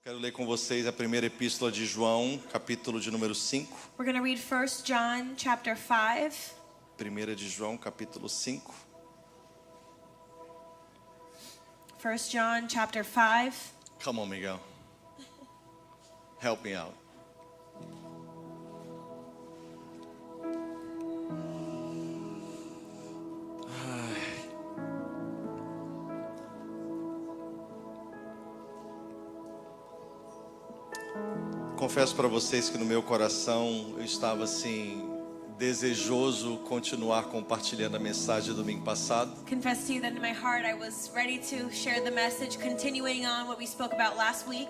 Quero ler com vocês a primeira epístola de João, capítulo de número 5. We're going to read 1 John chapter 5. Primeira de João, capítulo 5. 1 John chapter 5. Come on, Miguel. Help me out. Confesso para vocês que no meu coração eu estava assim desejoso continuar compartilhando a mensagem do domingo passado. Confess to you that in my heart I was ready to share the message, continuing on what we spoke about last week.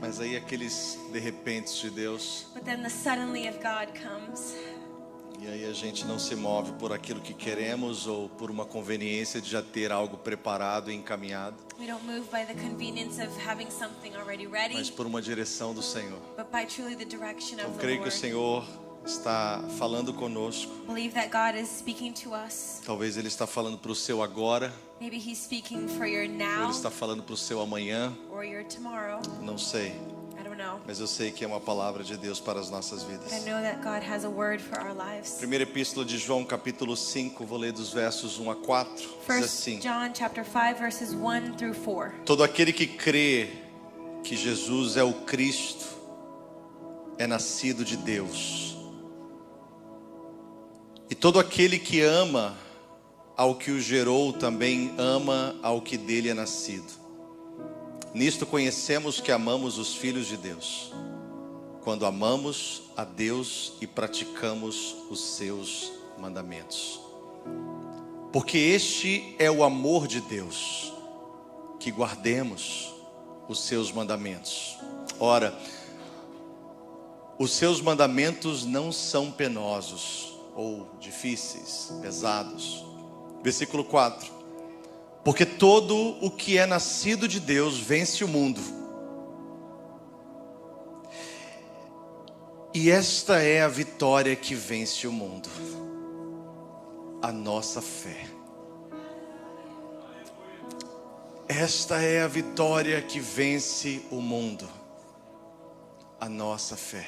Mas aí aqueles de repente de Deus, But then the suddenly of God comes. e aí a gente não se move por aquilo que queremos ou por uma conveniência de já ter algo preparado e encaminhado, We don't move by the convenience of having something already mas ready, por uma direção do Senhor. but by truly the direction Eu of the creio que o Lord. Senhor está falando conosco. Believe that God is speaking to us. Talvez Ele está falando para o seu agora, Maybe He's speaking for your ou Ele now está falando para o seu amanhã, or your tomorrow. não sei. I don't know. Mas eu sei que é uma palavra de Deus para as nossas But I vidas. know that God has a word for our lives. Primeira epístola de João, capítulo 5, vou ler dos versos 1 a 4. Diz 1 assim: John chapter 5 verses 1 through 4. Todo aquele que crê que Jesus é o Cristo é nascido de Deus. E todo aquele que ama ao que o gerou também ama ao que dele é nascido. Nisto conhecemos que amamos os filhos de Deus, quando amamos a Deus e praticamos os seus mandamentos. Porque este é o amor de Deus, que guardemos os seus mandamentos. Ora, os seus mandamentos não são penosos ou difíceis, pesados. Versículo 4. Porque todo o que é nascido de Deus vence o mundo. E esta é a vitória que vence o mundo: a nossa fé. Esta é a vitória que vence o mundo: a nossa fé.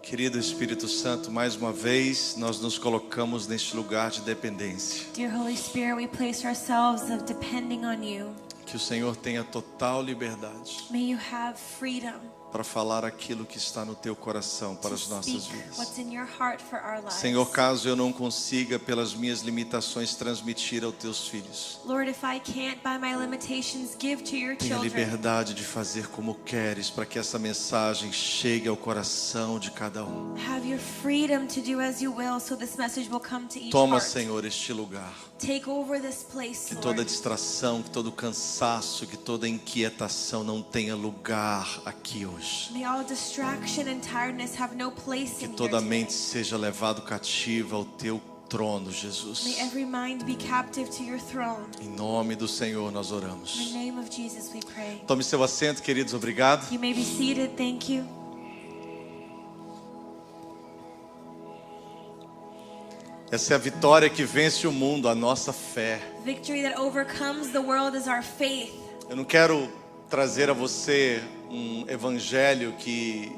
Querido Espírito Santo, mais uma vez nós nos colocamos neste lugar de dependência. Dear Holy Spirit, we place ourselves of depending on you. Que o Senhor tenha total liberdade May you have freedom para falar aquilo que está no teu coração para to as nossas speak vidas. what's in your heart for our lives. Senhor, caso eu não consiga pelas minhas limitações transmitir aos teus filhos, Lord, if I can't by my limitations give to your tenha children, liberdade de fazer como queres, para que essa mensagem chegue ao coração de cada um. have your freedom to do as you will, so this message will come to each Toma, heart. Senhor, este lugar. Take over this place, Que toda Lord. distração, que todo cansaço, que toda inquietação não tenha lugar aqui hoje. May all distraction and tiredness have no place Que in here toda today. mente seja levada cativa ao teu trono, Jesus. May every mind be captive to your throne. Em nome do Senhor nós In oramos. the name of Jesus we pray. Tome seu assento, queridos, obrigado. You may be seated, thank you. Essa é a vitória que vence o mundo, a nossa fé. Victory that overcomes the world is our faith. Eu não quero trazer a você um evangelho que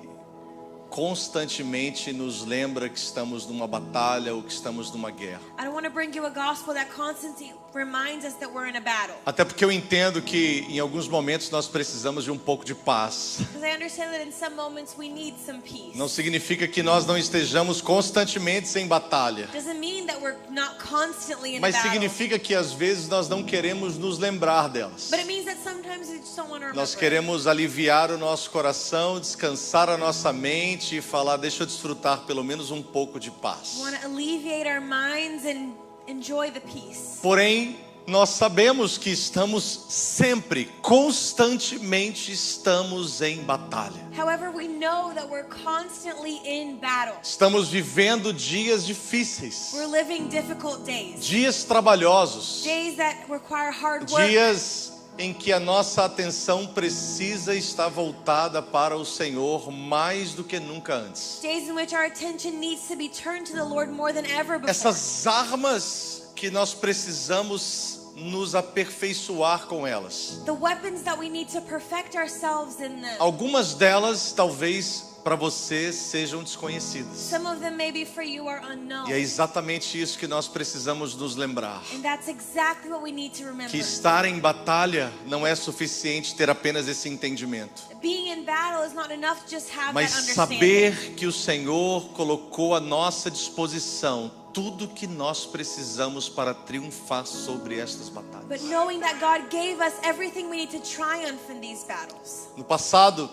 constantemente nos lembra que estamos numa batalha ou que estamos numa guerra. I don't want to bring you a gospel that constantly reminds us that we're in a battle. Até porque eu entendo que em alguns momentos nós precisamos de um pouco de paz. Because I understand that in some moments we need some peace. Não significa que nós não estejamos constantemente sem batalha, Doesn't mean that we're not constantly in mas a battle. significa que às vezes nós não queremos nos lembrar delas. But it means that sometimes we just don't want to remember. Nós queremos aliviar o nosso coração, descansar a nossa mente e falar: deixa eu desfrutar pelo menos um pouco de paz. We want to alleviate our minds and enjoy the peace. Porém, nós sabemos que estamos sempre, constantemente estamos em batalha. However, we know that we're constantly in battle. Estamos vivendo dias difíceis, We're living difficult days. dias trabalhosos, Days that require hard work. dias em que a nossa atenção precisa estar voltada para o Senhor mais do que nunca antes. Days in which our attention needs to be turned to the Lord more than ever before. Essas armas que nós precisamos nos aperfeiçoar com elas. The weapons that we need to perfect ourselves in them. Algumas delas talvez para você sejam desconhecidas. Some of them maybe for you are unknown. E é exatamente isso que nós precisamos nos lembrar. And that's exactly what we need to remember. Que estar em batalha não é suficiente ter apenas esse entendimento. Being in battle is not enough to just have Mas that understanding. saber que o Senhor colocou à nossa disposição tudo que nós precisamos para triunfar sobre estas batalhas. But knowing that God gave us everything we need to triumph in these battles. No passado,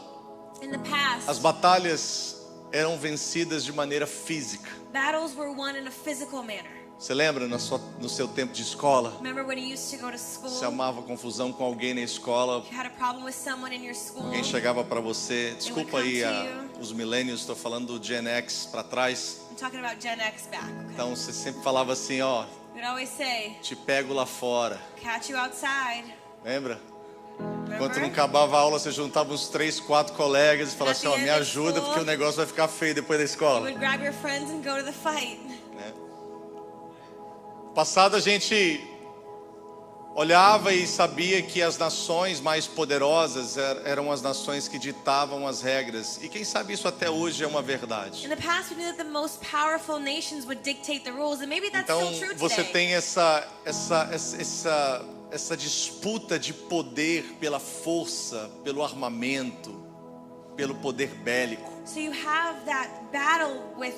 In the past, as batalhas eram vencidas de maneira física. battles were won in a physical manner. Você lembra no seu tempo de escola? Remember when you used to go to school? Você amava confusão com alguém na escola? You had a problem with someone in your school. Alguém chegava para você, desculpa aí come to os millennials, estou falando do Gen X para trás. I'm talking about Gen X back. Okay? Então você sempre falava assim, ó, We'd always say, te pego lá fora. catch you outside. Lembra? Remember? Enquanto não acabava a aula, você juntava uns 3, 4 colegas e falava At assim, the ó, me end of ajuda school, porque o negócio vai ficar feio depois da You escola. would grab your friends and go to the fight. Né? Passado a gente olhava e sabia que as nações mais poderosas eram as nações que ditavam as regras. E quem sabe isso até hoje é uma verdade. In the past, we knew that the most powerful nations would dictate the rules, and maybe that's Então still true você today. tem essa disputa de poder pela força, pelo armamento, pelo poder bélico. So you have that battle with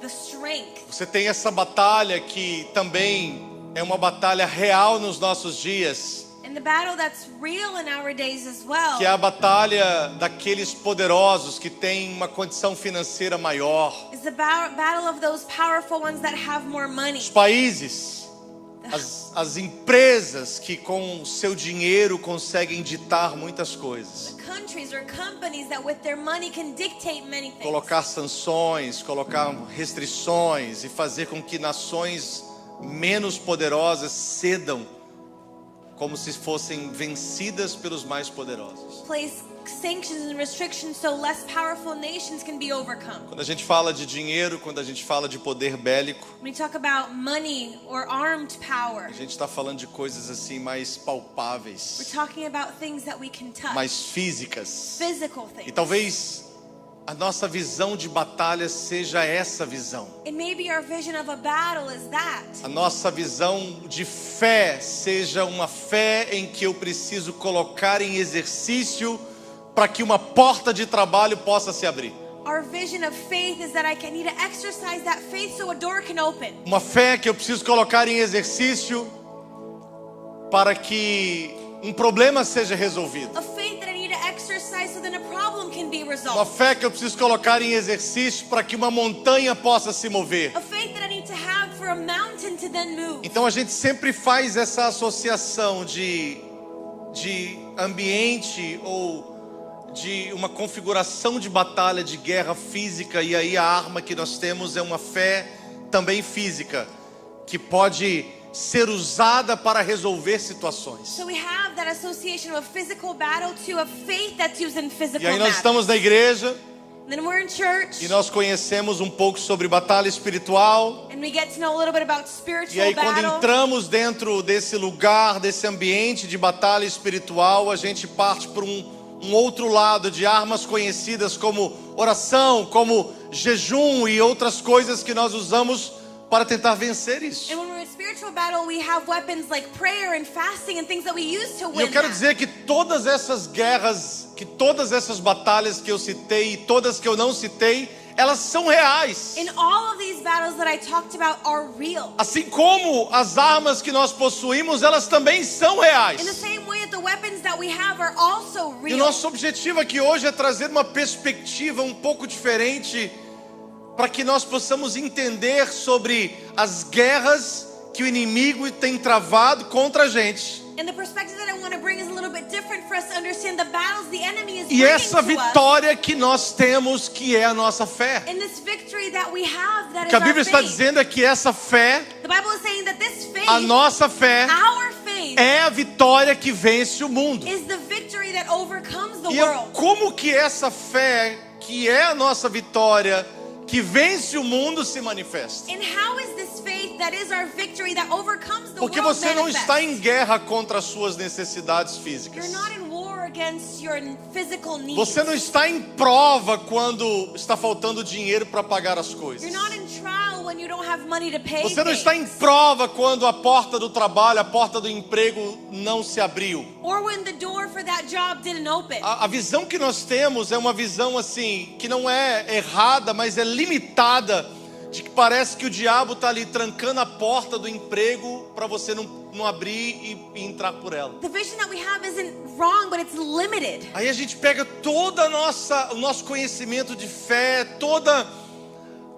the strength. Você tem essa batalha que também é uma batalha real nos nossos dias, And the battle that's real in our days as well. que é a batalha daqueles poderosos que têm uma condição financeira maior. Is the battle of those powerful ones that have more money. Os países, as empresas que com o seu dinheiro conseguem ditar muitas coisas. Countries or companies that with their money can dictate many things. Colocar sanções, colocar restrições e fazer com que nações menos poderosas cedam como se fossem vencidas pelos mais poderosos. Place sanctions and restrictions so less powerful nations can be overcome. Quando a gente fala de dinheiro, quando a gente fala de poder bélico, When we talk about money or armed power, a gente está falando de coisas assim mais we're palpáveis, talking about things that we can touch. mais físicas. Physical E things. talvez a nossa visão de batalha seja essa visão. And maybe our vision of a battle is that. A nossa visão de fé seja uma fé em que eu preciso colocar em exercício para que uma porta de trabalho possa se abrir. Our vision of faith is that I need to exercise that faith so a door can open. Uma fé que eu preciso colocar em exercício para que um problema seja resolvido. A faith that I need to exercise so then a problem can be Uma resolved. fé que eu preciso colocar em exercício para que uma montanha possa se mover. A faith that I need to have for a mountain to then move. Então a gente sempre faz essa associação de ambiente ou de uma configuração de batalha, de guerra física, e aí a arma que nós temos é uma fé também física, que pode ser usada para resolver situações. So we have that association of a physical battle to a faith that's used in physical E aí nós matters. estamos na igreja Then we're in church e nós conhecemos um pouco sobre batalha espiritual. and we get to know a little bit about E spiritual aí quando battle. entramos dentro desse lugar, desse ambiente de batalha espiritual, a gente parte para um outro lado de armas conhecidas como oração, como jejum e outras coisas que nós usamos para tentar vencer isso. And when we're in spiritual battle, we have weapons like prayer and fasting and things that we use to E win eu quero that. dizer que todas essas guerras, que todas essas batalhas que eu citei e todas que eu não citei, elas são reais. In all of these battles that I talked about are real. Assim como as armas que nós possuímos, elas também são In the reais. same way that the weapons that we have are also E o real. nosso objetivo aqui hoje é trazer uma perspectiva um pouco diferente para que nós possamos entender sobre as guerras que o inimigo tem travado contra a gente. And the perspective that I want to bring is a little bit different for us to understand the battles the enemy is E bringing essa to us. vitória que nós temos, que é a nossa fé. And this victory that we have, that O que a is our Bíblia está faith. dizendo é que essa fé, The Bible is saying that this faith, a nossa fé, our faith, é a vitória que vence o mundo. is the victory that overcomes the E world. como que essa fé, que é a nossa vitória, que vence o mundo, se manifesta? And how is this faith that is our victory that overcomes the Porque world você não manifest. está em guerra contra as suas necessidades físicas. You're not in war against your physical needs. Você não está em prova quando está faltando dinheiro para pagar as coisas. You're not in trial when you don't have money to pay Você não está em things. prova quando a porta do trabalho, a porta do emprego não se abriu. Or when the door for that job didn't open. A visão que nós temos é uma visão assim, que não é errada, mas é limitada, de que parece que o diabo está ali trancando a porta do emprego para você não abrir e entrar por ela. The vision that we have isn't wrong, but it's limited. Aí a gente pega toda o nosso conhecimento de fé,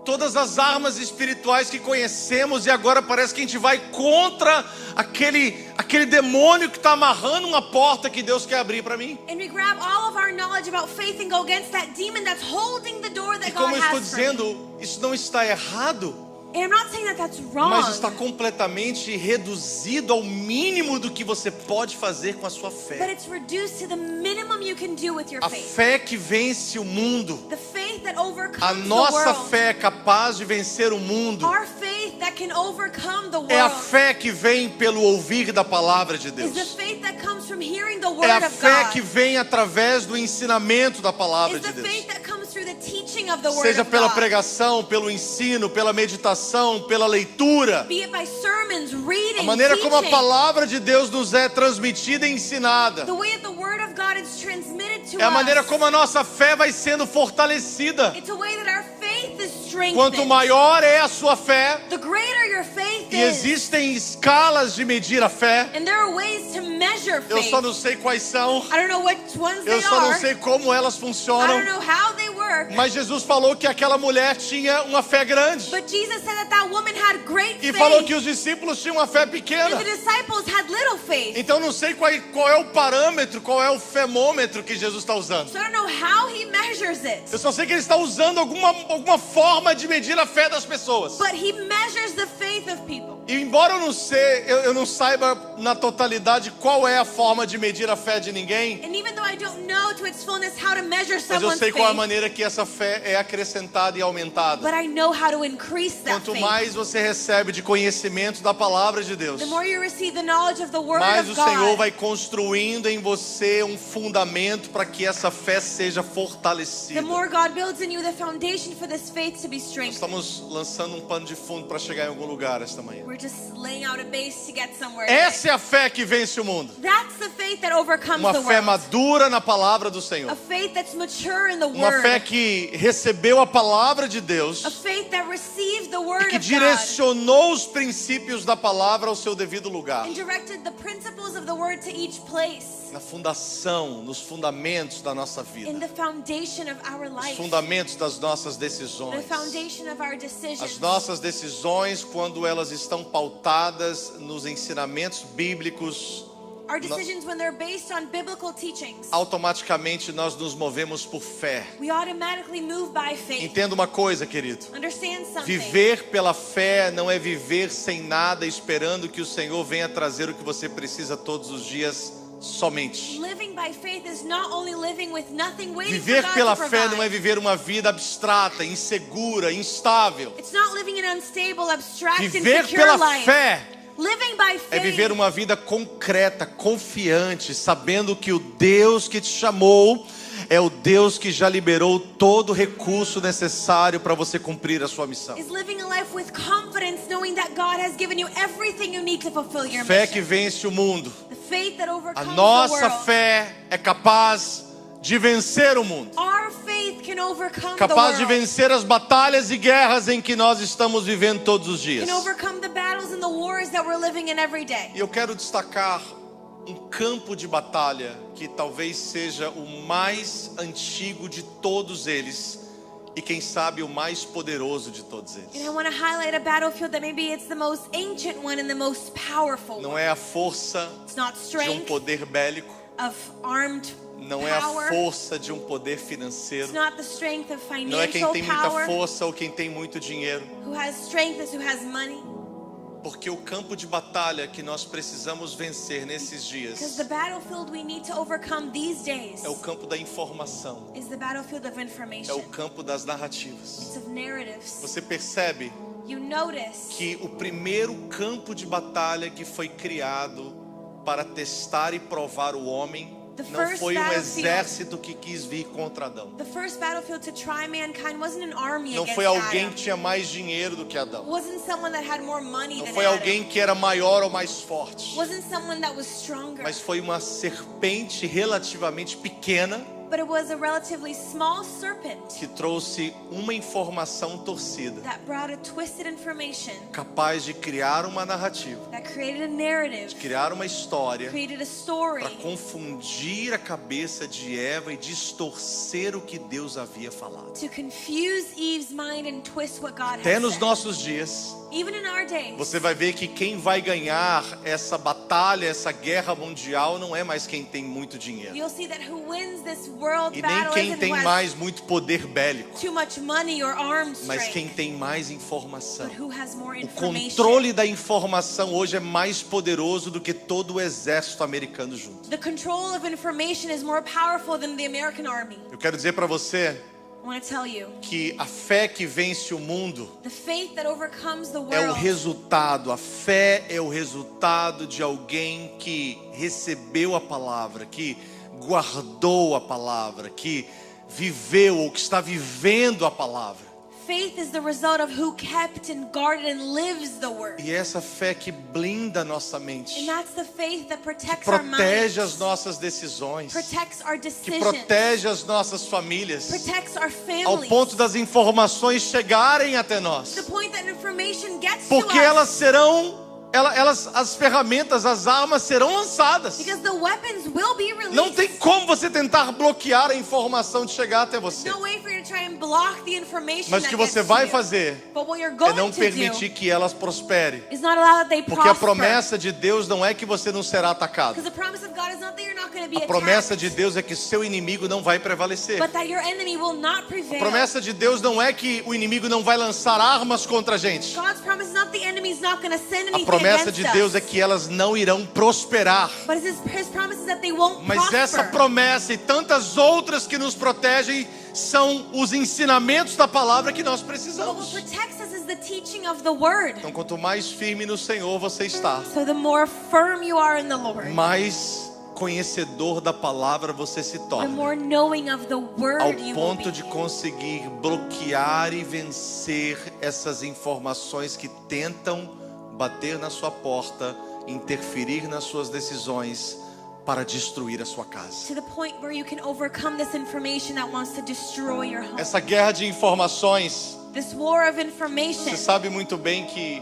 todas as armas espirituais que conhecemos, e agora parece que a gente vai contra aquele demônio que está amarrando uma porta que Deus quer abrir para mim. And we grab all of our knowledge about faith and go against that demon that's holding the door that E como God eu estou has for me. dizendo, isso não está errado, And I'm not saying that that's wrong. mas está completamente reduzido ao mínimo do que você pode fazer com a sua But fé. it's reduced to the minimum you can do with your A faith. fé que vence o mundo. The faith that overcomes A the nossa world. fé é capaz de vencer o mundo. Our faith that can overcome the world. É a fé que vem pelo ouvir da palavra de is the Deus. faith that comes from hearing the word É a of fé God. que vem através do ensinamento da palavra is de the Deus. faith that comes through the teaching of the word Seja of pela God. pregação, pelo ensino, pela meditação, pela leitura. Be it by sermons, reading, A maneira como a teaching. palavra de Deus nos é transmitida e ensinada. The way that the word of God is transmitted to É a us. maneira como a nossa fé vai sendo fortalecida. It's a way that our faith is strengthened. Quanto maior é a sua fé, the greater your faith e is. existem escalas de medir a fé. And there are ways to measure faith. Eu só não sei quais são. I don't know which ones Eu they só não are. sei como elas I funcionam. don't know how they work. Mas Jesus falou que aquela mulher tinha uma fé grande. But Jesus said that that woman had great E faith. falou que os discípulos tinham uma fé and pequena. the disciples had little faith. Então não sei qual é o parâmetro, qual é o femômetro que Jesus está usando. So I don't know how he measures it. Eu só sei que ele está usando alguma forma de medir a fé das pessoas. But he measures the faith of people. E embora eu não saiba na totalidade qual é a forma de medir a fé de ninguém, And even though I don't know to its fullness how to measure mas eu someone's sei qual é a faith, maneira que essa fé é acrescentada e aumentada. but I know how to increase that Quanto faith. mais você recebe de conhecimento da palavra de Deus, The more you receive the knowledge of the word mais of o Senhor God, vai construindo em você um fundamento para que essa fé seja fortalecida. the more God builds in you the foundation for this faith to be Nós strengthened. estamos lançando um pano de fundo para chegar em algum lugar esta manhã. We're just laying out a base to get somewhere. Essa é a fé que vence o mundo. That's the faith that overcomes Uma the fé world. madura na palavra do A Senhor. faith that's mature in the Uma word. fé que recebeu a palavra de Deus A faith that receives the e word que of God direcionou os princípios da palavra ao seu devido lugar. and directed the principles of the word to each place. Na fundação, nos fundamentos da nossa In vida. the foundation of our Os life. fundamentos das nossas The decisões. foundation of our decisions. As nossas decisões, quando elas estão pautadas nos ensinamentos bíblicos, Our decisions when they're based on biblical teachings. automaticamente nós nos movemos por fé. We automatically move by faith. Entenda uma coisa, querido. Understand something. Viver pela fé não é viver sem nada, esperando que o Senhor venha trazer o que você precisa todos os dias somente. Living by faith is not only living with nothing, waiting Viver for God pela to fé provide. não é viver uma vida abstrata, insegura, instável. It's not living an unstable, abstract, Viver insecure pela life. fé Living by é faith viver uma vida concreta, confiante, sabendo que o Deus que te chamou é o Deus que já liberou todo o recurso necessário para você cumprir a sua missão. is living a life with confidence, knowing that God has given you everything you need to fulfill your Fé mission. que vence o mundo. The faith that A overcomes the nossa world. fé é capaz de vencer o mundo. Our faith can overcome Capaz de the world. vencer as batalhas e guerras em que nós estamos vivendo todos os dias. Can overcome the battles and the wars that we're living in every day. E eu quero destacar um campo de batalha que talvez seja o mais antigo de todos eles e quem sabe o mais poderoso de todos eles. And I want to highlight a battlefield that maybe it's the most ancient one and the most powerful Não one. é a força It's not de um strength poder bélico, of armed não é a power. força de um poder financeiro, It's not the strength of não é quem financial tem muita power. força ou quem tem muito dinheiro, Who has strength is who has money. porque o campo de batalha que nós precisamos vencer nesses Because dias the battlefield we need to overcome these days é o campo da informação, is the battlefield of é information. o campo das narrativas. It's of narratives. Você percebe you notice que o primeiro campo de batalha que foi criado para testar e provar o homem não foi um exército que quis vir contra Adão. the first battlefield to try mankind wasn't an army Não against foi alguém que Adam. tinha mais dinheiro do que Adão. Wasn't someone that had more money Não than foi Adam. alguém que era maior ou mais forte. Wasn't someone that was stronger. Mas foi uma serpente relativamente pequena But it was a relatively small serpent que trouxe uma informação torcida, that brought a twisted information capaz de criar uma narrativa, that created a narrative, criar uma história created a story para confundir a cabeça de Eva e distorcer o que Deus havia falado. to confuse Eve's mind and twist what God Até had nos said. nossos dias, Even in our days, você vai ver que quem vai ganhar essa batalha, essa guerra mundial, não é mais quem tem muito dinheiro. you'll see that who wins this world E nem battle quem isn't tem who has mais muito poder bélico, too much money or arm mas strength, quem tem mais informação. but who has more O information. controle da informação hoje é mais poderoso do que todo o exército americano junto. The control of information is more powerful than the American army. Eu quero dizer para você I want to tell you, que a fé que vence o mundo the faith that overcomes the é o world resultado, a fé é o resultado de alguém que recebeu a palavra, que guardou a palavra, que viveu ou que está vivendo a palavra. Faith is the result of who kept and guarded and lives the word. E é essa fé que blinda a nossa mente, And that's the faith that que protects our protege as minds, nossas decisões, protects our que decisions, protege as nossas famílias, protects our ao families. ponto das informações chegarem até nós. The point that information gets Porque to us. elas serão, as ferramentas, as armas serão lançadas. Because the weapons will be released. Não tem como você tentar bloquear a informação de chegar até você. No way for you to try and block the information Mas o that que você gets vai to you. fazer But what you're é going não to permitir do que elas prosperem. is not allow that they Porque a prosper. promessa de Deus não é que você não será atacado. Because the promise of God is not that you're not going to be A promessa attacked, de Deus é que seu inimigo não vai prevalecer. but that your enemy will not A prevail. promessa de Deus não é que o inimigo não vai lançar armas contra a gente. God's promise is not the enemy's not going to send A anything promessa against de Deus us. é que elas não irão prosperar. But his promise is that they won't Mas prosper. essa promessa e tantas outras que nos protegem são os ensinamentos da palavra que nós But what precisamos. protects us is the teaching of the word. Então, quanto mais firme no Senhor você está, So the more firm you are in the Lord, mais conhecedor da palavra você se the torna, more knowing of the ao word you will ponto be. de conseguir bloquear e vencer essas informações que tentam bater na sua porta, interferir nas suas decisões para destruir a sua casa. To the point where you can overcome this information that wants to destroy your home. Essa guerra de informações, This war of você information. sabe muito bem que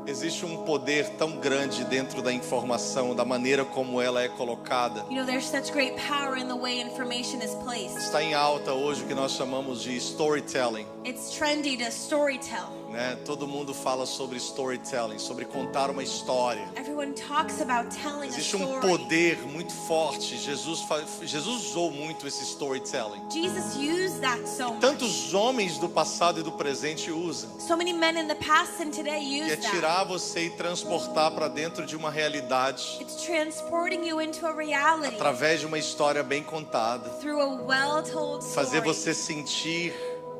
existe um poder tão grande dentro da informação, da maneira como ela é colocada. You know, there's such great power in the way information is placed. Está em alta hoje o que nós chamamos de storytelling, It's trendy to storytell. né? Todo mundo fala sobre storytelling, sobre contar uma história. Everyone talks about telling a Existe um story. poder muito forte. Jesus usou muito esse storytelling. Jesus used that so much. Tantos homens do passado e do presente usam. So many men in the past and today Que é use that. tirar você e transportar para dentro de uma realidade It's transporting you into a reality através de uma história bem contada. through a well-told Fazer story, você sentir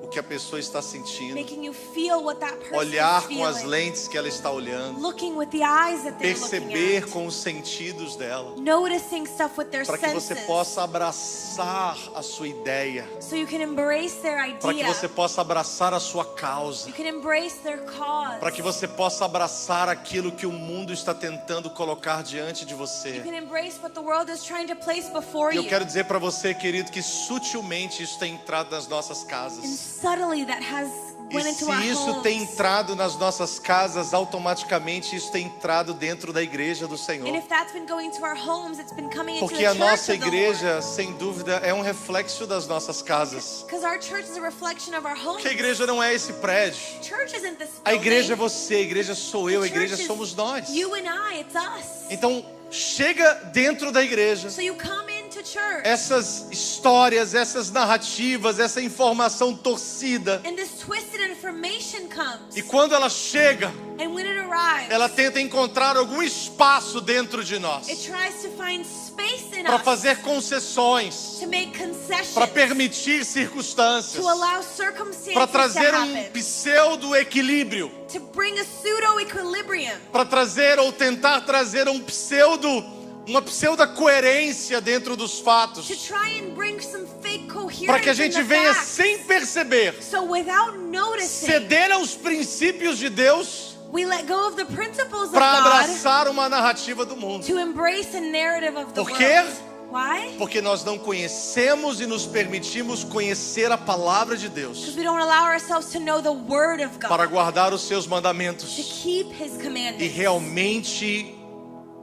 o que a pessoa está sentindo. making you feel what that person Olhar is com as feeling, lentes que ela está olhando. looking with the eyes that they're looking Perceber at, com os sentidos dela. noticing stuff with their Para que senses, você possa abraçar a sua ideia. so you can embrace their Para que idea, você possa abraçar a sua causa. you can embrace their cause, Para que você possa abraçar aquilo que o mundo está tentando colocar diante de you você. can embrace what the world is trying to place before E eu you, quero dizer para você, querido, que sutilmente isso tem entrado nas nossas and casas. subtly that has E went into our se isso homes. tem entrado nas nossas casas, automaticamente isso tem entrado dentro da igreja do And Senhor. if that's been going to our homes, it's been coming into Porque the a church nossa of the Lord. igreja, sem dúvida, é um reflexo das nossas casas. Because our church is a reflection of our homes. Porque a igreja não é esse prédio. Church isn't this A igreja é building. você, a igreja sou eu, a igreja Church is somos nós. You and I, it's us. Então, chega dentro da igreja. So you come into church, Essas histórias, essas narrativas, essa informação torcida. and this twisted information comes. E quando ela chega, And when it thrives. ela tenta encontrar algum espaço dentro de nós It tries to find space in para us fazer concessões, to make concessions, para permitir circunstâncias, to allow circumstances para to trazer happen, pseudo-equilíbrio, to bring a pseudo-equilibrium, para trazer ou tentar trazer uma pseudo-coerência dentro dos fatos, to try and bring some fake coherence para que a in gente the venha facts. sem perceber, So without noticing, ceder aos princípios de Deus we let go of the principles of para God abraçar uma narrativa do mundo. to embrace a narrative of the Por quê? world. Why? Porque nós não conhecemos e nos permitimos conhecer a palavra de Because Deus we don't allow ourselves to know the word of God, para guardar os seus to mandamentos keep His e commandments, realmente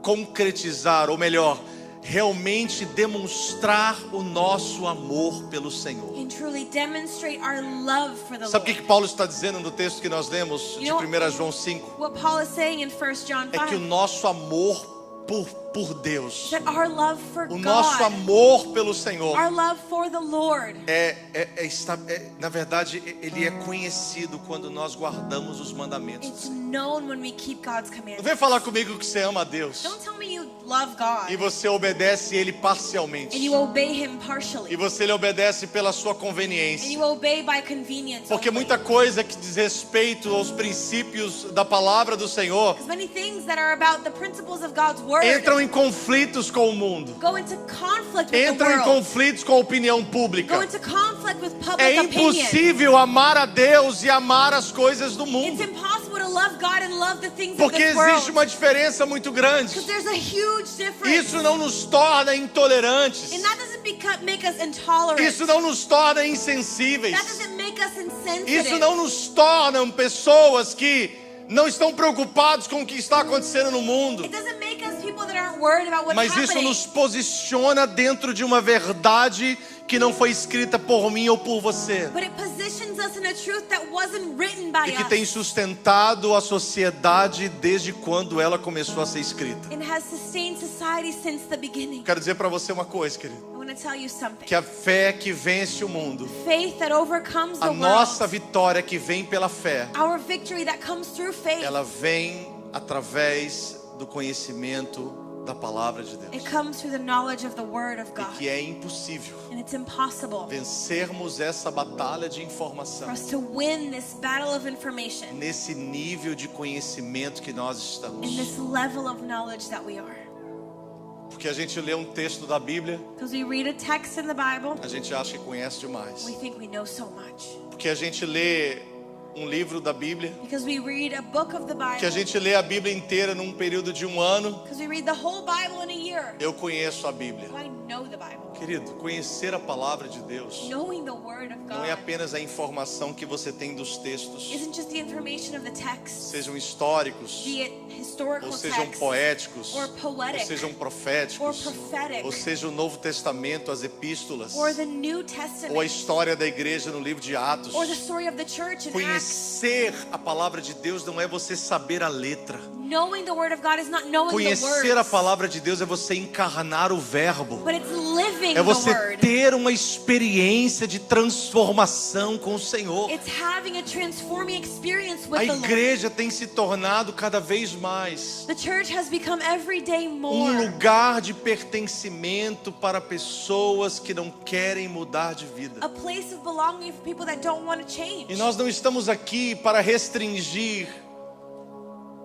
concretizar, ou melhor, realmente demonstrar o nosso amor pelo Senhor. and truly demonstrate our love for the Sabe o Lord. que Paulo está dizendo no texto que nós lemos de 1 João 5? What Paul is saying in 1 John É que o 5 nosso amor por Deus, is that our love for o nosso God, amor pelo Senhor, our love for the Lord, na verdade, ele é conhecido quando nós guardamos os mandamentos. it's known when we keep God's Não commandments. vem falar comigo que você ama a Deus Don't tell me you love God e você obedece Ele parcialmente, and you obey Him e partially, você lhe obedece pela sua and conveniência. you obey by convenience. Porque muita coisa que diz respeito aos princípios da palavra do Senhor Because many things that are about the principles of God's word entram em conflitos com o mundo, go into conflict with the entram em world, conflitos com a opinião go pública. into conflict with public É opinion. impossível amar a Deus e amar as coisas do It's mundo, impossible to love God and love the things of porque this existe world. uma diferença muito grande. Because there's a huge difference. Isso não nos torna intolerantes, And that doesn't make us intolerant. isso não nos torna That insensíveis, doesn't make us insensitive. isso não nos torna pessoas que não estão preocupados com o que está acontecendo no mundo. It doesn't make us people that aren't worried about what's Mas isso happening. nos posiciona dentro de uma verdade que não foi escrita por mim ou por você, But it positions us in a truth that wasn't written by e que us. tem sustentado a sociedade desde quando ela começou a ser escrita. And has sustained society since the beginning. Quero dizer para você uma coisa, querido, I want to tell you something. que a fé que vence o mundo, Faith that overcomes the a nossa world. vitória que vem pela fé, Our victory that comes through faith. ela vem através do conhecimento da palavra de It Deus. comes through the knowledge of the word of E God. que é impossível And it's impossible vencermos essa batalha de for informação us to win this battle of information nesse nível de conhecimento que nós estamos. in this level of knowledge that we are. Porque a gente lê um texto da Bíblia, Because we read a text in the Bible, a gente acha que conhece demais. we think we know so much. Porque a gente lê um livro da Bíblia, Because we read a book of the que a Bible. gente lê a Bíblia inteira num período de um ano. Because we read the whole Bible in a year. Eu conheço a Bíblia. I know the Bible. Querido, conhecer a palavra de Deus Knowing the word of não é God apenas a informação que você tem dos textos, isn't just the information of the text, sejam históricos, be it historical ou sejam text, poéticos, or poetic, ou sejam or proféticos, prophetic, ou seja o Novo Testamento, as epístolas, or the New ou a Testament, história da igreja no livro de Atos. or the story of the church in Acts. Conhecer a palavra de Deus não é você saber a letra. Knowing the word of God is not knowing the Conhecer a words, palavra de Deus é você encarnar o verbo. but it's living É the você word. ter uma experiência de transformação com o Senhor. It's having a transforming experience A with the Lord. igreja tem se tornado cada vez mais The church has become every day um more lugar de pertencimento para pessoas que não querem mudar de vida. a place of belonging for people that don't want to change. E nós não estamos aqui para restringir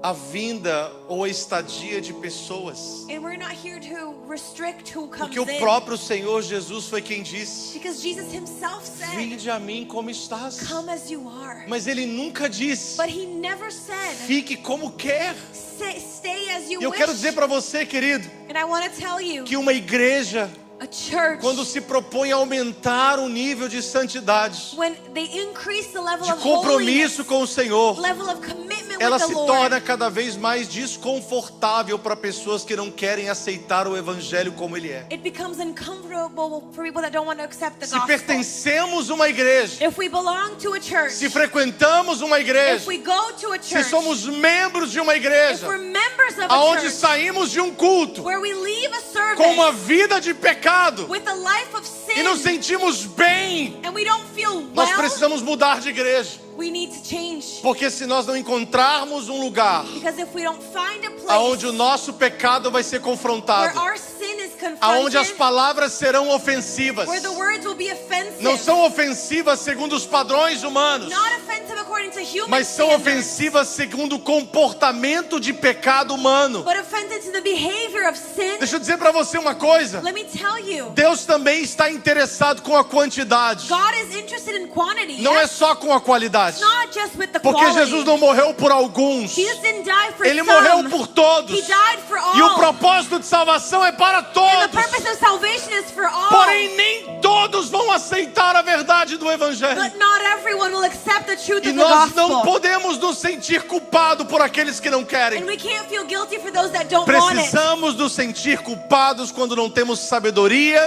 a vinda ou a estadia de pessoas, And we're not here to restrict who comes porque o in. próprio Senhor Jesus foi quem disse: Because Jesus himself said, vinde a mim como estás. come as you are. Mas ele nunca disse: But he never said, fique como quer. stay as you E eu wish. quero dizer para você, querido, And I want to tell you, que uma igreja, a church, quando se propõe a aumentar o nível de santidade, when they increase the level de of compromisso com o Senhor, holiness, level of commitment ela with the se Lord, torna cada vez mais desconfortável para pessoas que não querem aceitar o evangelho como ele é. it becomes uncomfortable for people that don't want to accept the Se gospel. pertencemos a uma igreja, If we belong to a church, se frequentamos uma if igreja, we go to a se church, somos membros de uma if igreja, we're members of a aonde church, saímos de um culto where we leave a service com uma vida de pecado with a life of sin, e nos sentimos bem, and we don't feel nós well, precisamos mudar de igreja. We need to change. Porque se nós não encontrarmos um lugar Because if we don't find a place aonde o nosso pecado vai ser where confrontado, our sin is aonde as confronted, palavras serão ofensivas, where the words will be offensive, não são ofensivas segundo os padrões humanos, not offensive according to human mas são standards, ofensivas segundo o comportamento de pecado humano. but offensive to the behavior of sin. Deixa eu dizer para você uma coisa. Let me tell you, Deus também está interessado com a quantidade. God is interested in quantity. Não é Yes? só com a qualidade. It's not just with the Porque quality. Jesus não morreu por alguns. Jesus didn't die for Ele some. morreu por todos. He died for all. E o propósito de salvação é para And the todos. purpose of salvation is for all. Porém, nem todos vão aceitar a verdade do Evangelho. But not everyone will accept the truth E of the nós não gospel. podemos nos sentir culpados por aqueles que não querem. And we can't feel guilty for those that don't want it. Precisamos nos sentir culpados quando não temos sabedoria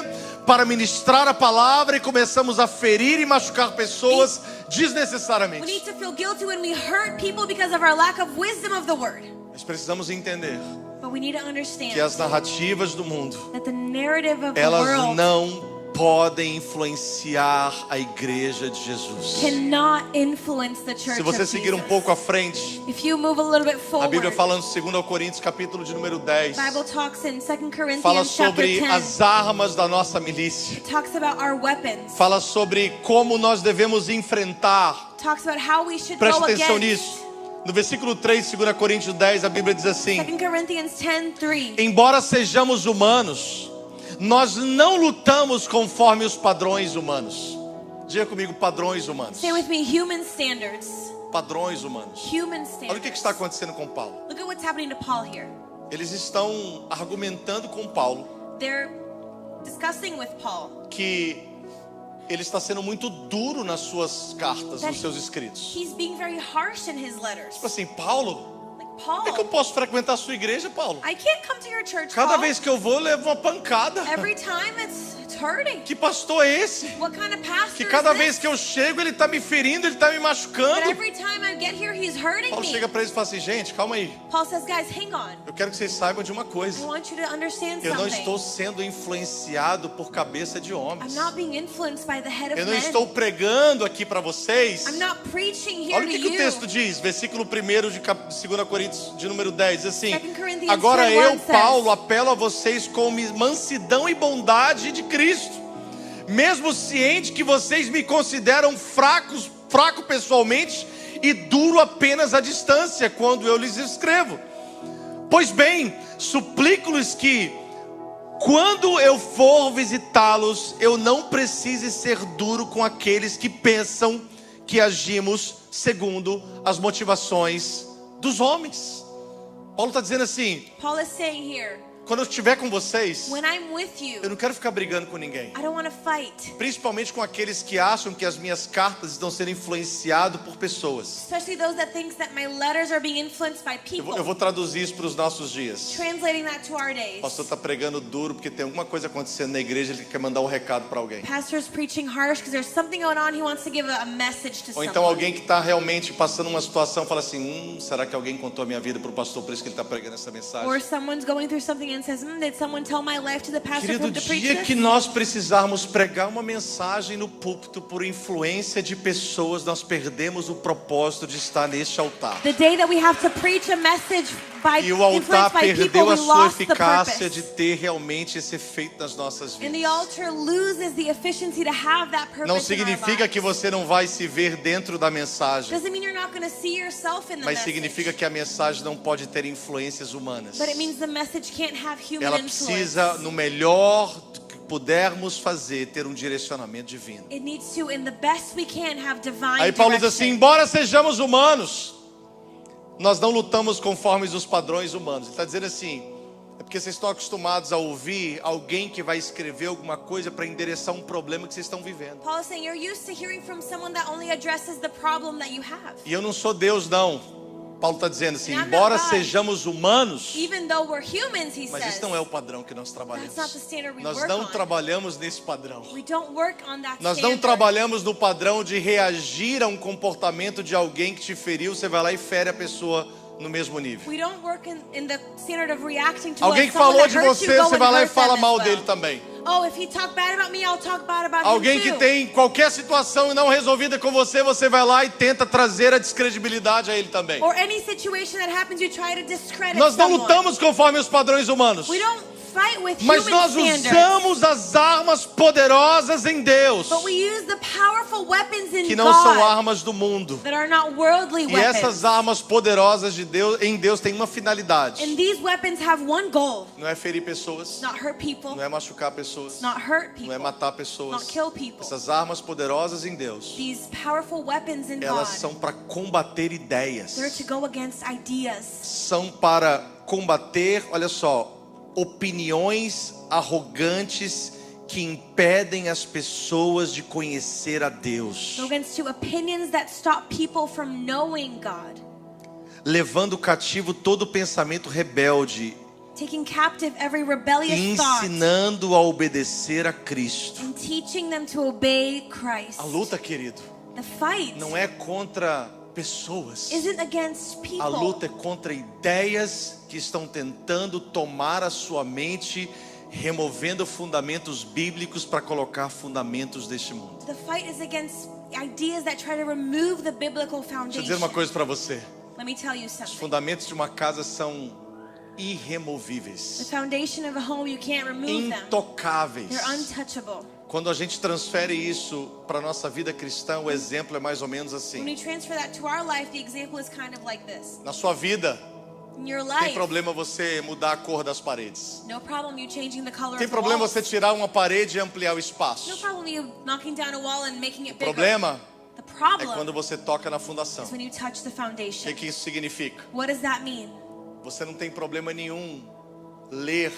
para ministrar a palavra e começamos a ferir e machucar pessoas We desnecessariamente. need to feel guilty when we hurt people because of our lack of wisdom of the word. Nós precisamos entender But we need to understand que as narrativas do mundo, that the narrative of the elas world não podem influenciar a igreja de Jesus. cannot influence the church Se você of seguir um Jesus. pouco à frente, If you move a little bit a forward, Bíblia fala no 2 Coríntios capítulo de número 10, the Bible talks in 2 Corinthians fala chapter sobre 10. as armas da nossa milícia. It talks about our weapons. Fala sobre como nós devemos enfrentar. Talks about how we should Preste go atenção against. nisso. No versículo 3, 2 Coríntios 10, a Bíblia diz assim: 2 Corinthians 10:3. embora sejamos humanos, nós não lutamos conforme os padrões humanos. Diga comigo, padrões humanos. Say with me, human standards. Padrões humanos. Human Olha o standards. que está acontecendo com Paulo. Look at what's happening to Paul here. Eles estão argumentando com Paulo They're discussing with Paul que ele está sendo muito duro nas suas cartas, nos seus escritos. he's being very harsh in his letters. Tipo assim, Paulo, Like, como é que eu Paul, posso frequentar a sua igreja, Paulo? I can't come to your church, Cada Paul. vez que eu vou, eu levo uma pancada. Every time it's hurting. Que pastor é esse? What kind of pastor Que cada is vez this? que eu chego, ele está me ferindo, ele está me But machucando. every time I get here, he's hurting Paulo me. chega para eles e fala assim: gente, calma aí. Paul says, guys, hang on. Eu quero que vocês saibam de uma I coisa. want you to understand Eu não something. estou sendo influenciado por cabeça de I'm homens. not being influenced by the head of Eu não men. estou pregando aqui para vocês. I'm not preaching here Olha o to que o you. texto diz, versículo 1 de 2 Coríntios de número 10, diz assim: 2 Corinthians agora 10:1 eu, says, Paulo, apelo a vocês com mansidão e bondade de Cristo, mesmo ciente que vocês me consideram fraco pessoalmente e duro apenas à distância quando eu lhes escrevo. Pois bem, suplico-lhes que quando eu for visitá-los, eu não precise ser duro com aqueles que pensam que agimos segundo as motivações dos homens. Paulo está dizendo assim: Paul is saying here, quando eu estiver com vocês, when I'm with you, eu não quero ficar brigando com ninguém. I don't want to fight. Principalmente com aqueles que acham que as minhas cartas estão sendo influenciadas por pessoas. Especially those that think that my letters are being influenced by people. Eu vou traduzir isso para os nossos dias. Translating that to our days. O pastor está pregando duro porque tem alguma coisa acontecendo na igreja, ele quer mandar um recado para alguém. Pastor's preaching harsh because there's something going on. He wants to give a message to Ou então someone. alguém que está realmente passando uma situação fala assim: será que alguém contou a minha vida para o pastor, por isso que ele está pregando essa mensagem? Or someone's going through something and says, did someone tell my life to the pastor Querido, for o him to preach dia this? que nós precisarmos pregar uma mensagem no púlpito por influência de pessoas, nós perdemos o propósito de estar neste altar. The day that we have to preach a message by E o altar influenced by people, perdeu we a sua lost the eficácia purpose. de ter realmente esse efeito nas nossas And the vidas. altar loses the efficiency to have that purpose Não in our significa lives. que você não vai se ver dentro da mensagem, Doesn't mean you're not going to see yourself in the mas message. significa que a mensagem não pode ter influências humanas. But it means the message can't have human Ela influence. precisa, no melhor que pudermos fazer, ter um direcionamento divino. It needs to, in the best we can, have divine Aí Paulo diz assim: direction. embora sejamos humanos, nós não lutamos conforme os padrões humanos. Ele está dizendo assim: é porque vocês estão acostumados a ouvir alguém que vai escrever alguma coisa para endereçar um problema que vocês estão vivendo. Paul is saying you're used to hearing from someone that only addresses the problem that you have. E eu não sou Deus, não. Paulo está dizendo assim: I'm not embora God. sejamos humanos, Even though we're humans, he mas says. esse não é o padrão que nós trabalhamos. That's not the standard we Nós work não on. trabalhamos nesse padrão. We don't work on that Nós não standard. trabalhamos no padrão de reagir a um comportamento de alguém que te feriu, você vai lá e fere a pessoa no mesmo nível. We don't work in the standard of reacting to Alguém que someone falou that de hurts você, you, go você and vai lá e hurt them fala as mal well. dele também. Oh, if he talk bad about me, I'll talk bad about Alguém him que too. tem qualquer situação não resolvida com você, você vai lá e tenta trazer a descredibilidade a ele também. Or any situation that happens, you try to discredit Nós não someone. lutamos conforme os padrões humanos, We don't fight with mas human nós standards. usamos as armas poderosas em Deus, But we use the powerful weapons in que não God são armas do mundo. that are not worldly E weapons. essas armas poderosas de Deus, em Deus, têm uma finalidade. And these weapons have one goal: Não é ferir pessoas, not hurt people, não é machucar pessoas, not hurt não é people, matar pessoas. not kill people. Essas armas poderosas em Deus, These powerful weapons in elas God, são para combater ideias. they're to go against ideas. São para combater, olha só, opiniões arrogantes que impedem as pessoas de conhecer a Deus, Go against to opinions that stop people from knowing God, levando cativo todo pensamento rebelde taking captive every e rebellious thought ensinando a obedecer a Cristo. and teaching them to obey Christ. A luta, querido, The fight não é contra pessoas. isn't against people. A luta é contra ideias que estão tentando tomar a sua mente, removendo fundamentos bíblicos para colocar fundamentos deste mundo. The fight is against ideas that try to remove the biblical Deixa eu foundation. dizer uma coisa para você. Let me tell you Os something. fundamentos de uma casa são The irremovíveis, foundation of a home, you can't remove them. intocáveis. They're untouchable. Quando a gente transfere isso para a nossa vida cristã, o exemplo é mais ou menos When assim. we transfer that to our life, the example is kind of like this. Na sua vida, In your tem life, problema você mudar a cor das paredes. no problem you changing the color Tem of the problema walls. você tirar uma parede e ampliar o No espaço. problem you knocking down a wall and making it O bigger. problema The é problem quando você toca na fundação. is when you touch the O foundation. que isso significa? What does that mean? Você não tem problema nenhum ler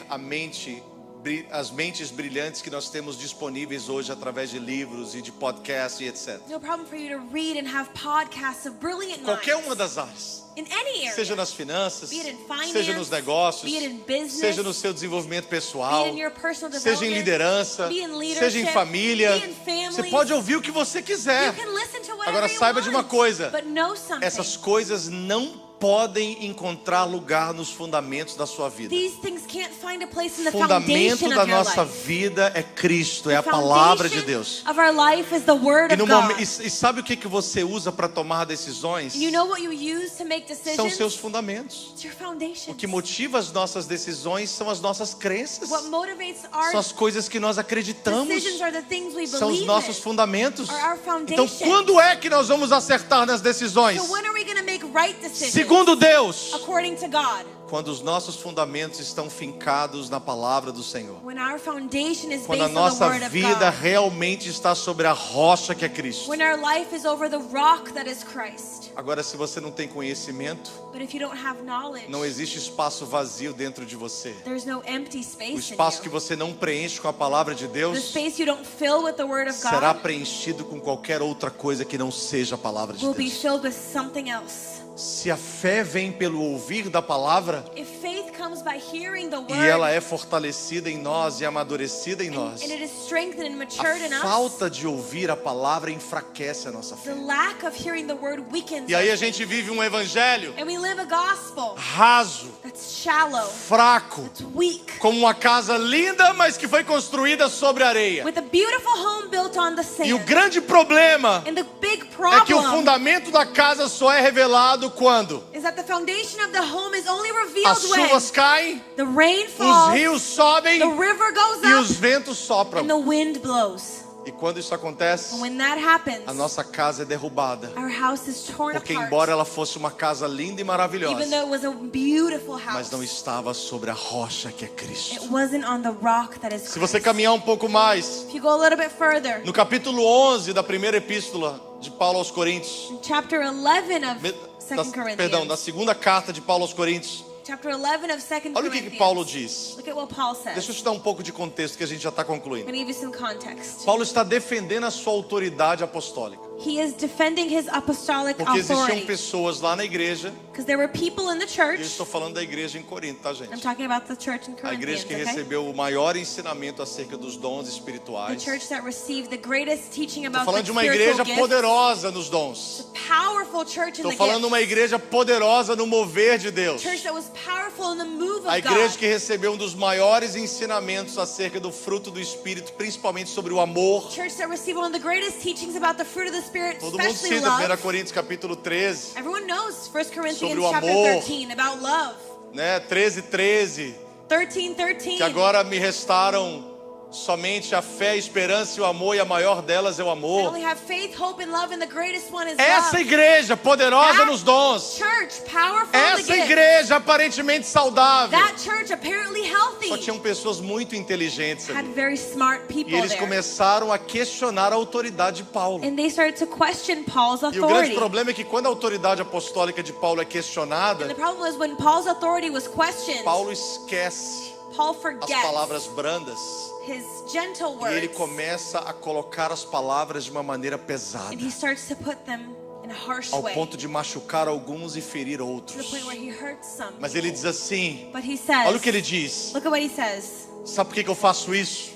as mentes brilhantes que nós temos disponíveis hoje através de livros e de podcasts e etc. No problem for you to read and have podcasts of brilliant Qualquer minds uma das áreas. in any area. Seja nas finanças, Be it in finance, seja nos negócios, be it in business, seja no seu desenvolvimento pessoal, be it in your personal seja em development, liderança, be in leadership, seja em família. be in families. Você pode ouvir o que você quiser. You can listen to whatever Agora you saiba de uma want, coisa. but know something. Essas coisas não podem encontrar lugar nos fundamentos da sua vida. These things can't find a place in the Fundamento foundation da of your nossa life. vida é Cristo, é The a palavra de foundation Deus. of our life is the word E, of no God. momento, e sabe o que você usa para tomar decisões? You know what you use to make decisions? São seus fundamentos. It's your foundation. O que motiva as nossas decisões são as nossas crenças. What motivates our São as coisas que nós acreditamos. decisions are the things we São os believe nossos in. fundamentos. Are our Então, foundations. quando é que nós vamos acertar nas decisões? So when are we going to make right decisions? Segundo Deus, According to God. quando os nossos fundamentos estão fincados na palavra do Senhor. When our foundation is Quando a based on the nossa word of vida God. realmente está sobre a rocha que é Cristo. When our life is over the rock that is Christ. Agora, se você não tem conhecimento, But if you don't have knowledge, não existe espaço vazio dentro de você. there's no empty O space in espaço que you. você não preenche com a palavra de The Deus space you don't fill with the word of será God preenchido com qualquer outra coisa que não seja a palavra de will be Deus. filled with something else. Se a fé vem pelo ouvir da palavra If faith comes by hearing the word e ela é fortalecida em nós e amadurecida em nós, and it is strengthened and matured in a us, falta de ouvir a palavra enfraquece a nossa the fé. lack of hearing the word weakens E aí our a gente vive um evangelho And we live a gospel raso, that's shallow, fraco, that's weak, como uma casa linda, mas que foi construída sobre areia. with a beautiful home built on the sand. E o grande problema And the big é que o problem fundamento da casa só é revelado quando is that the foundation of the home is only as revealed chuvas when caem, the rain os falls, rios sobem the river goes e os up, ventos sopram. and the wind blows. E quando isso acontece, And when that happens, a nossa casa é derrubada. our house is torn Porque apart. embora ela fosse uma casa linda e Even maravilhosa, though it was a beautiful mas house, não estava sobre a rocha que é it Cristo. wasn't on the rock that is Se você Christ. caminhar um pouco mais, If you go a little bit further, no capítulo 11 da primeira epístola de Paulo aos Coríntios, in chapter 11 of 2 Corinthians, perdão, da segunda carta de Paulo aos Coríntios, chapter 11 of 2 olha o que Corinthians, Paulo diz. look at what Paul says. Deixa eu te dar um pouco de contexto que a gente já está I'm concluindo. going to give you some context. Paulo está defendendo a sua autoridade apostólica. He is defending his apostolic Porque existiam authority. pessoas lá na igreja Because there were people in the E eu church. estou falando da igreja em Corinto, tá, I'm gente? talking about the church in A igreja Corinthians, que okay? recebeu o maior ensinamento acerca dos dons The espirituais. church that received the greatest teaching Estou about falando the de uma spiritual igreja gifts. poderosa nos dons. Powerful church in Estou the falando de gifts. uma igreja poderosa no mover de Deus. Church that was powerful in the move A of igreja God. que recebeu um dos maiores ensinamentos acerca do fruto do Espírito, principalmente sobre o amor. Church that received one of the greatest teachings about the fruit of the Spirit, Todo mundo especially cita 1 love. Coríntios capítulo 13, Everyone knows 1 Corinthians Sobre o chapter amor. 13 about love. né? 13:13, 13:13. que agora me restaram somente a fé, a esperança e o amor, e a maior delas é o I amor. only have faith, hope, and love, and the greatest one is Essa love. igreja poderosa That nos dons, church, powerful in the essa gifts. igreja aparentemente saudável, That church, apparently healthy, só tinham pessoas muito inteligentes had ali. very smart E people eles there. começaram a questionar a autoridade de Paulo. And they started to question Paul's E o grande authority. problema é que quando a autoridade apostólica de Paulo é And questionada, the problem was when Paul's authority was questioned, Paulo esquece Paul as forgets palavras brandas his gentle e ele words. começa a colocar as palavras de uma maneira pesada, And he starts to put them in a harsh ao way, ponto de machucar alguns e ferir to the outros. point where he hurts some. Mas ele diz assim, But he says, olha o que ele diz: look at what he says. sabe por que eu faço isso?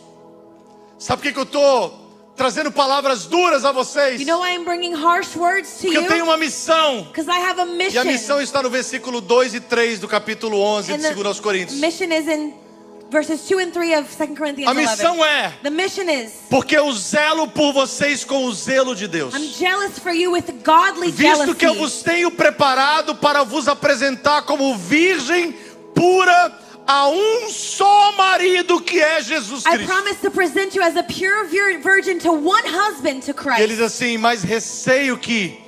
Sabe por que eu estou trazendo palavras duras a vocês? You know why I'm bringing harsh words to Porque eu tenho you? uma missão. Because I have a E mission. a missão está no versículo 2 e 3 do capítulo 11 And de 2 aos Coríntios. mission is in verses 2 and 3 of 2 Corinthians A missão 11. é: The mission is, porque eu zelo por vocês com o zelo de Deus, I'm jealous for you with godly visto que eu jealousy. vos tenho preparado para vos apresentar como virgem pura a um só marido, que é Jesus I Cristo. promise to present you as a pure virgin to one husband, to E ele Christ. diz assim: mas receio que,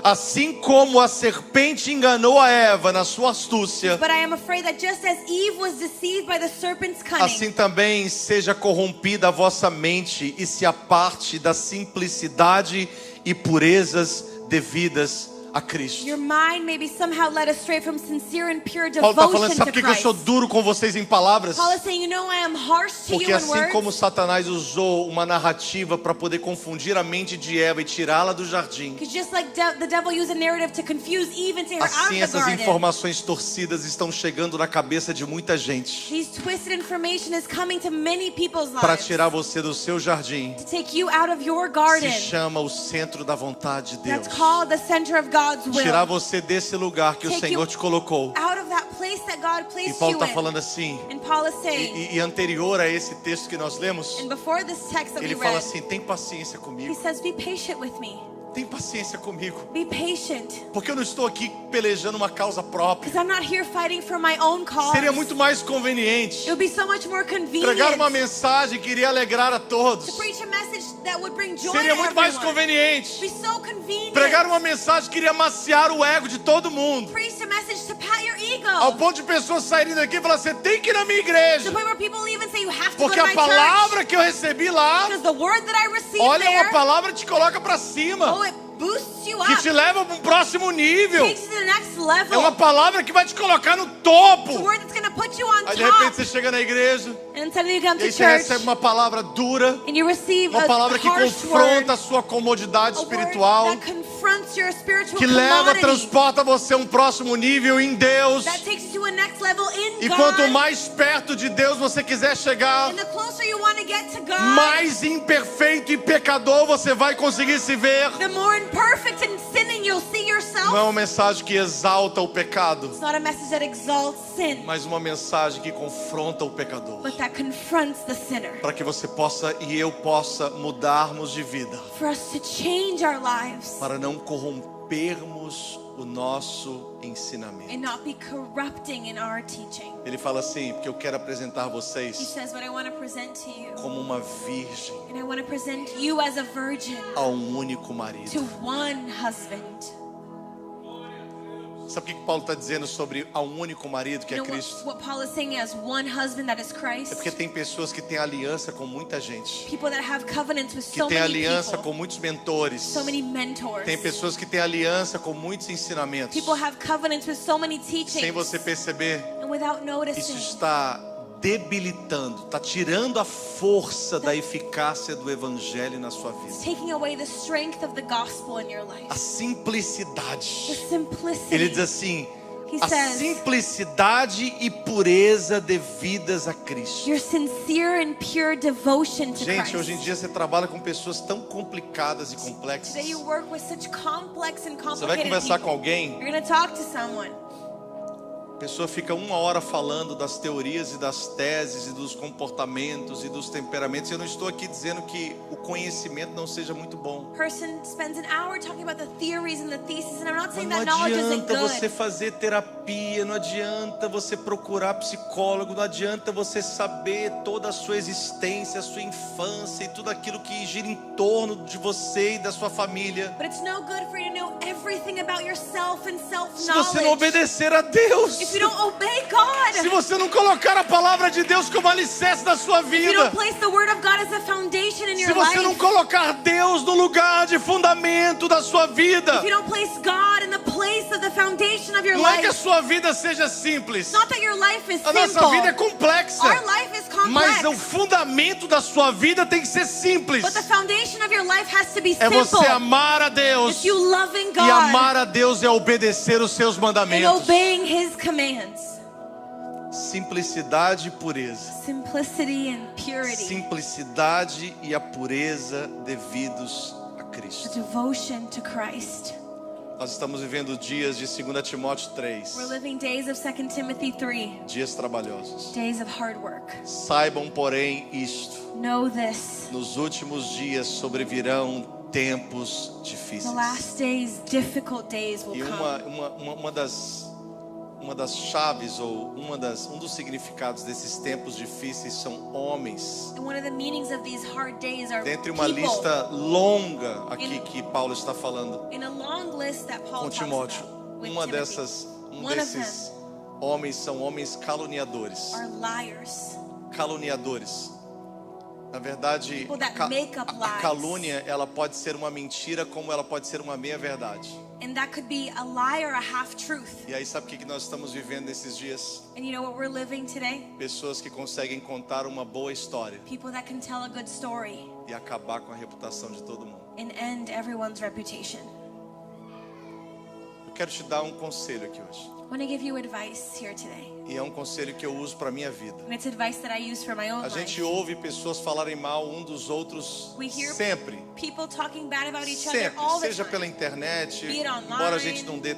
assim como a serpente enganou a Eva na sua astúcia, But I am afraid that just as Eve was deceived by the serpent's cunning, assim também seja corrompida a vossa mente e se aparte da simplicidade e purezas devidas a Cristo. your mind may be somehow led astray from sincere and pure Paulo está falando: devotion sabe to por que eu sou Christ. duro com vocês em palavras? Paul is saying, you know, I am harsh to Porque you in assim words. como Satanás usou uma narrativa para poder confundir a mente de Eva e tirá-la do jardim, Because just like the devil used a narrative to confuse Eve and take her out assim of the essas garden, informações torcidas estão chegando na cabeça de muita gente these twisted information is coming to many people's para lives tirar você do seu jardim. to take you out of your Se garden. chama o centro da vontade de Deus. That's called the center of God's will. Tirar você desse lugar que o Take Senhor you te colocou. out of that place that God E placed Paulo you está in. falando assim, And Paul is saying, e anterior a esse texto que nós lemos, and before this text that we ele fala read, assim: tem paciência he comigo, says, be patient with me. tem paciência comigo, Be patient. porque eu não estou aqui pelejando uma causa própria. Because I'm not here fighting for my own cause. Seria muito mais conveniente It would be so much more convenient pregar uma mensagem que iria alegrar a todos. to preach a message that would bring joy Seria to muito mais everyone. conveniente It would be so convenient. pregar uma mensagem que iria maciar o ego de todo mundo, Preach a message to pat your ego. ao ponto de pessoas saírem daqui e falar: você tem que ir na minha To igreja, the point where people even say you have to go porque to a my church. palavra que eu recebi lá, Because the word that I received olha, there, uma palavra que te coloca para cima, oh, it boosts you que up. te leva para um próximo nível. Takes you to the next É level. uma palavra que vai te colocar no It's a topo. word that's going to put you on Aí de repente top. você chega na igreja And suddenly you come e to aí você church recebe uma palavra dura, and you receive uma a palavra que harsh confronta word, a sua comodidade a word espiritual, that confronts your spiritual que leva, commodity, transporta você a um próximo nível em Deus. that takes you to a next level in E God. quanto mais perto de Deus você quiser chegar, And the closer you want to get to God, mais imperfeito e pecador você vai conseguir se ver. the more imperfect and sinning you'll see yourself. Não é uma mensagem que exalta o pecado, It's not a message that exalts sin, mas uma mensagem que confronta o pecador, but that confronts the sinner. para que você possa e eu possa mudarmos de vida, For us to change our lives para não corrompermos o nosso ensinamento. and not be corrupting in our teaching. Ele fala assim: porque eu quero apresentar He vocês says, what I want to present to you, como uma virgem and I want to present you as a virgin a um único marido. to one husband. Sabe o que Paulo está dizendo sobre a um único marido que é You know Cristo? what Paul is saying as one husband that is Christ? É porque tem pessoas que têm aliança com muita gente, People that have covenants with que so têm many aliança people, com muitos mentores, so many mentors. tem pessoas que têm aliança com muitos ensinamentos. People have covenants with so many Sem teachings, você perceber, and without isso noticing, está debilitando, está tirando a força da eficácia do evangelho na sua it's vida. taking away the strength of the gospel in your life. A simplicidade. The simplicity. Ele diz assim: He a says, simplicidade e pureza devidas a Cristo. your sincere and pure devotion to Gente, Christ. hoje em dia você trabalha com pessoas tão complicadas e complexas. Today you work with such complex and Você vai complicated conversar com people. alguém, You're going to talk to someone. a pessoa fica 1 hora falando das teorias e das teses e dos comportamentos e dos temperamentos. Eu não estou aqui dizendo que o conhecimento não seja muito bom. Person spends an hour talking about the theories and the thesis, and I'm not Mas saying não that knowledge isn't adianta good. você fazer terapia, não adianta você procurar psicólogo, não adianta você saber toda a sua existência, a sua infância e tudo aquilo que gira em torno de você e da sua família. But it's no good for you to know everything about yourself and Se você não self-knowledge obedecer a Deus, if you don't obey God. se você não colocar a palavra de Deus como alicerce da sua If you vida, don't place the word of God as a foundation in se your você não life. colocar Deus no lugar de fundamento da sua vida, If you don't place God in the place of the foundation of your não é que a life. sua vida seja simples. It's not that your life is A nossa simple. vida é complexa. Our life is Mas o complex. fundamento da sua vida tem que ser simples. But the foundation of your life has to be É simple. você amar a Deus. It's you loving E God amar a Deus é obedecer os seus and mandamentos. obeying His commands. Simplicidade e pureza. Simplicity and purity. Simplicidade e a pureza devidos a The Cristo. devotion to Christ. Nós estamos vivendo dias de 2 Timóteo 3. We're living days of 2 Timothy 3. Dias trabalhosos. Days of hard work. Saibam, porém, isto. Know this. Nos últimos dias sobrevirão tempos The difíceis. last days, difficult days will E come. uma das chaves ou um dos significados desses tempos difíceis são homens. And one of the meanings of these hard days are Dentre uma people. lista longa aqui que Paulo está falando In a long list that Paul com talks Timóteo, about with um Timothy, desses homens são homens caluniadores. are liars. Caluniadores. Na verdade, People that make up a lies. calúnia, ela pode ser uma mentira como ela pode ser uma meia-verdade. And that could be a lie or a half-truth. E aí sabe o que nós estamos vivendo nesses dias? And you know what we're living today? Pessoas que conseguem contar uma boa história People that can tell a good story e acabar com a reputação de todo mundo. and end everyone's reputation. Eu quero te dar um conselho aqui hoje. I want to give you advice here today. E é um conselho que eu uso para minha vida. And it's advice that I use for my own A gente life. ouve pessoas falarem mal um dos outros We hear sempre. People talking bad about each other Sempre, all the seja time. pela internet, Be it online, embora a gente não dê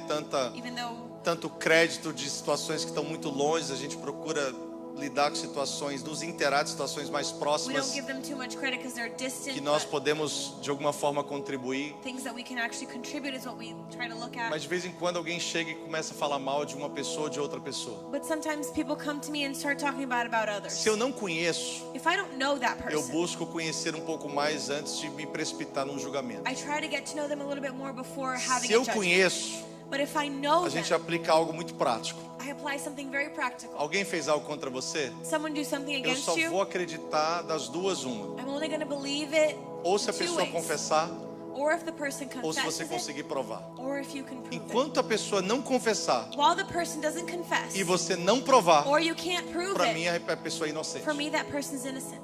Even though tanto crédito de situações que estão muito longe, a gente procura lidar com situações, nos inteirar de situações mais we don't próximas give them too much credit because they're distant, que nós but podemos de alguma forma contribuir. things that we can actually contribute is what we try to look at. Mas de vez em quando alguém chega e começa a falar mal de uma pessoa ou de outra pessoa. But sometimes people come to me and start talking bad about others. Se eu não conheço, If I don't know that eu person, busco conhecer um pouco mais antes de me precipitar num julgamento. I try to get to know them a little bit more before having Se a eu judgment. conheço, But if I know a gente them, aplica algo muito prático. I apply something very practical. Alguém fez algo contra você? Someone do something Eu against só you, vou acreditar das duas uma. I'm only going to believe it Ou se a two pessoa ways. confessar, Or if the person ou se você confesses it, conseguir provar. or if you can prove it. Enquanto a pessoa não confessar While the person doesn't confess, e você não provar, or you can't prove para mim it, a pessoa é inocente. for me that person's innocent.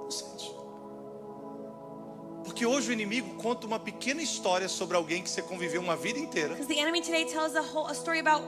Inocente. Porque hoje o inimigo conta uma pequena história sobre alguém que você conviveu uma vida inteira. Because the enemy today tells a story about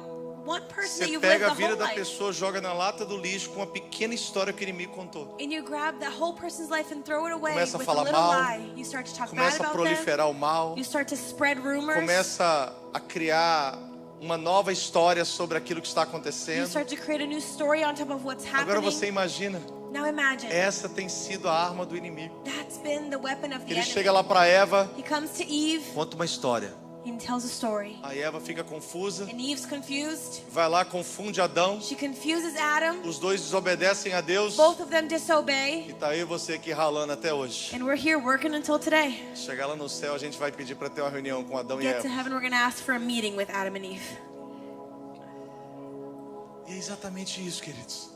one person that Você you've lived pega a the vida whole da life. pessoa, joga na lata do lixo com uma pequena história que o inimigo contou. And you grab that whole person's life and throw it away Começa a with a falar little mal, lie. You start to talk bad Começa a about them. proliferar o mal, You start to spread rumors. começa a criar uma nova história sobre aquilo que está You acontecendo. start to create a new story on top of what's Agora happening. você imagina, Now imagine, essa tem sido a arma do inimigo. that's been the weapon of the Ele enemy. chega lá para Eva, He comes to Eve conta uma história. and tells a story. A Eva fica confusa, And Eve's confused. vai lá, confunde Adão. She confuses Adam. Os dois desobedecem a Deus. Both of them disobey. E tá aí você aqui ralando até hoje. And we're here working until today. Chegar lá no céu, a gente vai pedir para ter uma reunião com Adão e Get to Eva. heaven, we're going to ask for a meeting with Adam and Eve. E é exatamente isso, queridos.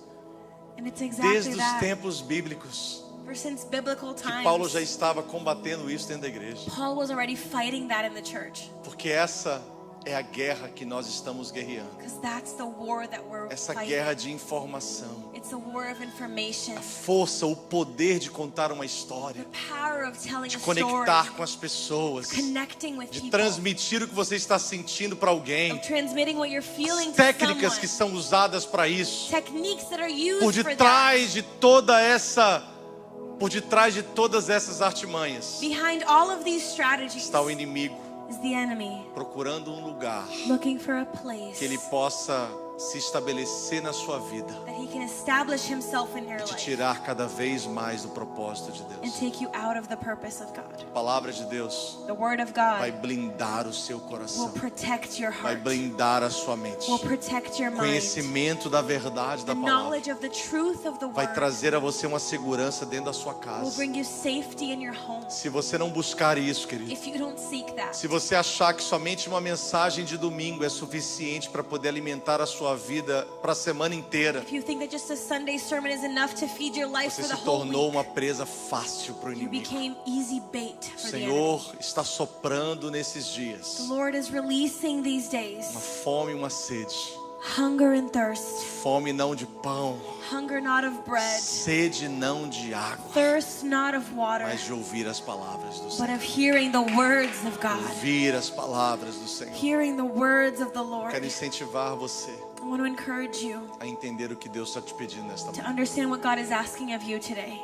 And it's exactly Desde os that. tempos bíblicos, Ever since biblical que times, Paulo já estava combatendo isso dentro da igreja. Paul was already fighting that in the church. Porque essa é a guerra que nós estamos guerreando. Because that's the war that we're Essa fighting. guerra de informação. It's a war of information. A força, o poder de contar uma história. The power of telling De a story. conectar com as pessoas. Connecting with De people. transmitir o que você está sentindo para alguém. Of transmitting what you're feeling to Técnicas someone. que são usadas para isso. Techniques that are used Por for that. detrás de todas essas artimanhas Behind all of these strategies está o inimigo is the enemy procurando um lugar looking for a place que ele possa se estabelecer na sua vida that he can establish himself in your e te life tirar cada vez mais do propósito de and Deus. take you out of the purpose of God. A palavra de Deus The word of vai God blindar o seu will coração, protect your vai heart, blindar a sua mente. will protect your mind. Conhecimento da verdade The da palavra knowledge of the truth of the vai word trazer a você uma segurança dentro da sua will casa. bring you safety in your home. Se você não buscar isso, querido, If you don't seek that, se você achar que somente uma mensagem de domingo é suficiente para poder alimentar a sua vida para a semana inteira, if you think that just a Sunday sermon is enough to feed your life você for the se whole tornou week, uma presa fácil para o you inimigo. became easy bait O for the enemy. Senhor está soprando nesses The dias Lord is releasing these uma days fome e uma sede. hunger and thirst, Fome não de pão, hunger not of bread, sede não de água, thirst not of water, mas de ouvir as palavras do but Senhor. of hearing the words of God, Ouvir as palavras do Senhor. hearing the words of the Lord. Quero incentivar você I want to encourage you a entender o que Deus está te pedindo nesta to manhã. understand what God is asking of you today.